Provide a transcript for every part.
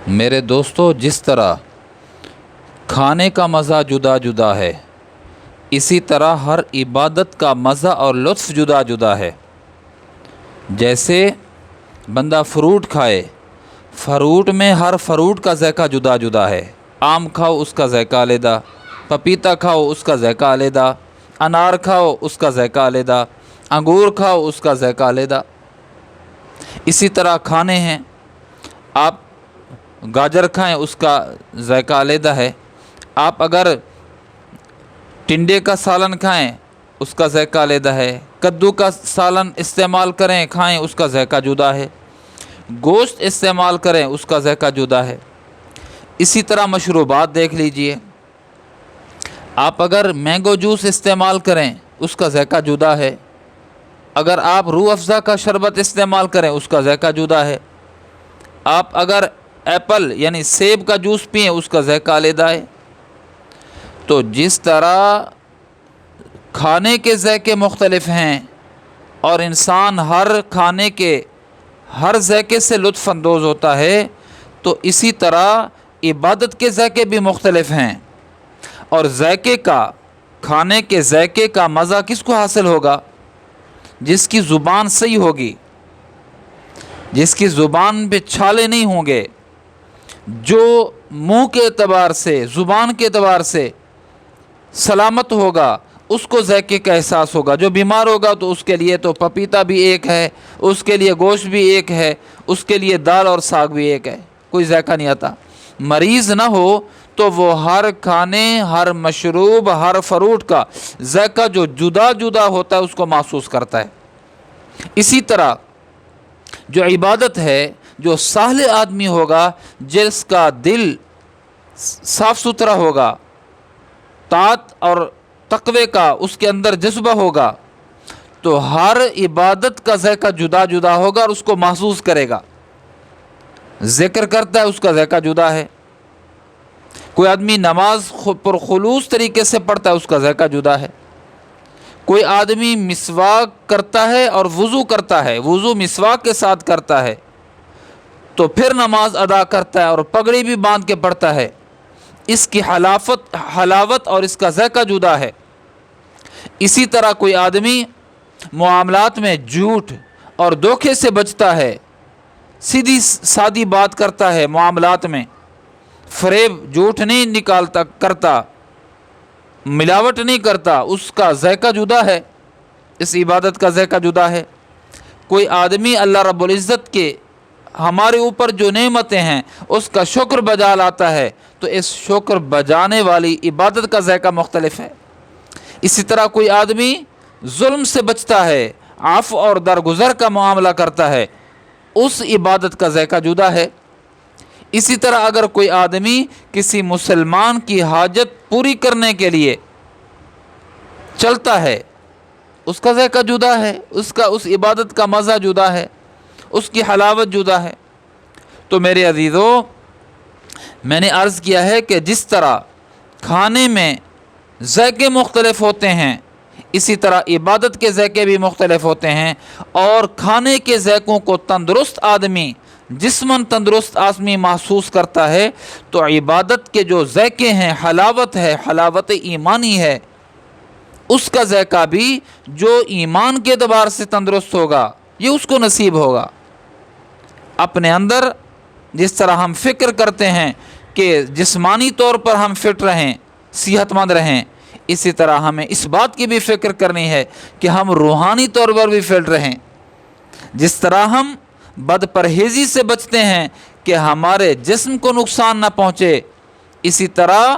میرے دوستو، جس طرح کھانے کا مزہ جدا جدا ہے، اسی طرح ہر عبادت کا مزہ اور لطف جدا جدا ہے۔ جیسے بندہ فروٹ کھائے، فروٹ میں ہر فروٹ کا ذائقہ جدا جدا ہے۔ آم کھاؤ اس کا ذائقہ علیحدہ، پپیتا کھاؤ اس کا ذائقہ علیحدہ، انار کھاؤ اس کا ذائقہ علیحدہ، انگور کھاؤ اس کا ذائقہ علیحدہ۔ اسی طرح کھانے ہیں، آپ گاجر کھائیں اس کا ذائقہ علیحدہ ہے، آپ اگر ٹنڈے کا سالن کھائیں اس کا ذائقہ علیحدہ ہے، کدو کا سالن استعمال کریں کھائیں اس کا ذائقہ جدا ہے، گوشت استعمال کریں اس کا ذائقہ جدا ہے۔ اسی طرح مشروبات دیکھ لیجئے، آپ اگر مینگو جوس استعمال کریں اس کا ذائقہ جدا ہے، اگر آپ روح افزا کا شربت استعمال کریں اس کا ذائقہ جدا ہے، آپ اگر ایپل یعنی سیب کا جوس پئیں اس کا ذائقہ علیحدہ ہے۔ تو جس طرح کھانے کے ذائقے مختلف ہیں اور انسان ہر کھانے کے ہر ذائقے سے لطف اندوز ہوتا ہے، تو اسی طرح عبادت کے ذائقے بھی مختلف ہیں۔ اور ذائقے کا، کھانے کے ذائقے کا مزہ کس کو حاصل ہوگا؟ جس کی زبان صحیح ہوگی، جس کی زبان پہ چھالے نہیں ہوں گے، جو منہ کے اعتبار سے، زبان کے اعتبار سے سلامت ہوگا، اس کو ذائقے کا احساس ہوگا۔ جو بیمار ہوگا تو اس کے لیے تو پپیتا بھی ایک ہے، اس کے لیے گوشت بھی ایک ہے، اس کے لیے دال اور ساگ بھی ایک ہے، کوئی ذائقہ نہیں آتا۔ مریض نہ ہو تو وہ ہر کھانے، ہر مشروب، ہر فروٹ کا ذائقہ جو جدا جدا ہوتا ہے اس کو محسوس کرتا ہے۔ اسی طرح جو عبادت ہے، جو صالح آدمی ہوگا، جس کا دل صاف ستھرا ہوگا، طاعت اور تقوی کا اس کے اندر جذبہ ہوگا، تو ہر عبادت کا ذائقہ جدا جدا ہوگا اور اس کو محسوس کرے گا۔ ذکر کرتا ہے اس کا ذائقہ جدا ہے، کوئی آدمی نماز پرخلوص طریقے سے پڑھتا ہے اس کا ذائقہ جدا ہے، کوئی آدمی مسواک کرتا ہے اور وضو کرتا ہے، وضو مسواک کے ساتھ کرتا ہے، تو پھر نماز ادا کرتا ہے اور پگڑی بھی باندھ کے پڑھتا ہے، اس کی حلاوت اور اس کا ذائقہ جدا ہے۔ اسی طرح کوئی آدمی معاملات میں جھوٹ اور دھوکے سے بچتا ہے، سیدھی سادی بات کرتا ہے، معاملات میں فریب، جھوٹ نہیں کرتا، ملاوٹ نہیں کرتا، اس کا ذائقہ جدا ہے، اس عبادت کا ذائقہ جدا ہے۔ کوئی آدمی اللہ رب العزت کے ہمارے اوپر جو نعمتیں ہیں اس کا شکر بجا لاتا ہے، تو اس شکر بجانے والی عبادت کا ذائقہ مختلف ہے۔ اسی طرح کوئی آدمی ظلم سے بچتا ہے، عفو اور درگزر کا معاملہ کرتا ہے، اس عبادت کا ذائقہ جدا ہے۔ اسی طرح اگر کوئی آدمی کسی مسلمان کی حاجت پوری کرنے کے لیے چلتا ہے، اس کا ذائقہ جدا ہے، اس عبادت کا مزہ جدا ہے، اس کی حلاوت جدا ہے۔ تو میرے عزیزو، میں نے عرض کیا ہے کہ جس طرح کھانے میں ذائقے مختلف ہوتے ہیں، اسی طرح عبادت کے ذائقے بھی مختلف ہوتے ہیں، اور کھانے کے ذائقوں کو تندرست آدمی، جسماً تندرست آدمی محسوس کرتا ہے، تو عبادت کے جو ذائقے ہیں، حلاوت ہے، حلاوت ایمانی ہے، اس کا ذائقہ بھی جو ایمان کے اعتبار سے تندرست ہوگا یہ اس کو نصیب ہوگا۔ اپنے اندر جس طرح ہم فکر کرتے ہیں کہ جسمانی طور پر ہم فٹ رہیں، صحت مند رہیں، اسی طرح ہمیں اس بات کی بھی فکر کرنی ہے کہ ہم روحانی طور پر بھی فٹ رہیں۔ جس طرح ہم بد پرہیزی سے بچتے ہیں کہ ہمارے جسم کو نقصان نہ پہنچے، اسی طرح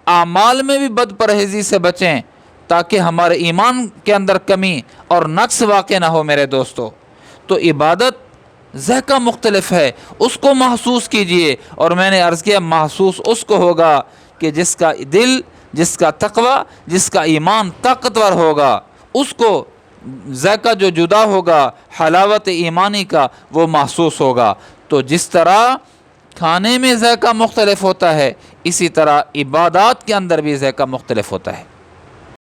اعمال میں بھی بد پرہیزی سے بچیں تاکہ ہمارے ایمان کے اندر کمی اور نقص واقع نہ ہو۔ میرے دوستو، تو عبادت ذائقہ مختلف ہے، اس کو محسوس کیجئے، اور میں نے عرض کیا محسوس اس کو ہوگا کہ جس کا دل، جس کا تقوی، جس کا ایمان طاقتور ہوگا، اس کو ذائقہ جو جدا ہوگا حلاوت ایمانی کا وہ محسوس ہوگا۔ تو جس طرح کھانے میں ذائقہ مختلف ہوتا ہے، اسی طرح عبادات کے اندر بھی ذائقہ مختلف ہوتا ہے۔